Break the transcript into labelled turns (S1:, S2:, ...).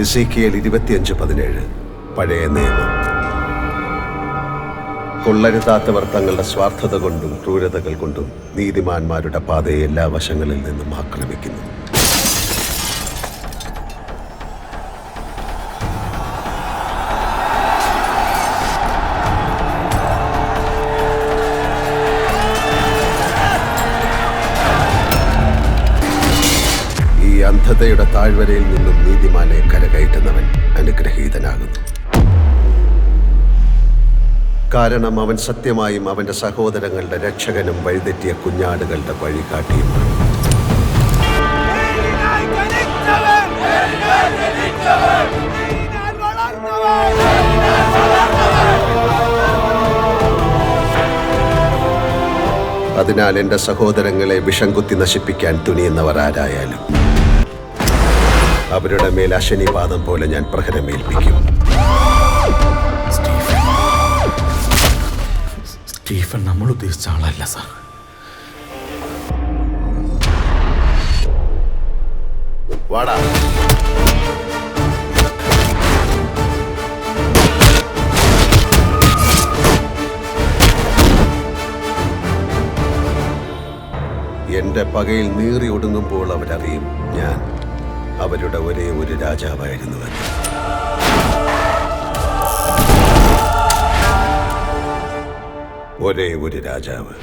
S1: എസേക്കിയേൽ 25:17 പഴയ നിയമം. കൊള്ളരുതാത്തവർ തങ്ങളുടെ സ്വാർത്ഥത കൊണ്ടും ക്രൂരതകൾ കൊണ്ടും നീതിമാന്മാരുടെ പാതയെ എല്ലാ വശങ്ങളിൽ നിന്നും ആക്രമിക്കുന്നു. ഈ അന്ധതയുടെ താഴ്വരയിൽ നിന്നും നീതിമാനെ കരകയറ്റുന്നവൻ അനുഗ്രഹീതനാകുന്നു. കാരണം അവൻ സത്യമായും അവന്റെ സഹോദരങ്ങളുടെ രക്ഷകനും വഴിതെറ്റിയ കുഞ്ഞാടുകളുടെ വഴികാട്ടിയുമാണ്. അതിനാൽ എന്റെ സഹോദരങ്ങളെ വിഷം കുത്തി നശിപ്പിക്കാൻ തുനിയുന്നവർ ആരായാലും അവരുടെ മേൽ അശനിപാതം പോലെ ഞാൻ പ്രഹരമേൽപ്പിക്കും.
S2: സ്റ്റീഫൻ നമ്മൾ ഉദ്ദേശിച്ച ആളല്ല സാർ.
S1: വാടാ. എന്റെ പകയിൽ നീറി ഒടുങ്ങുമ്പോൾ അവരറിയും ഞാൻ അവരുടെ ഒരേ ഒരു രാജാവായിരുന്നുവെന്ന്. ഒരേ ഒരു രാജാവ്.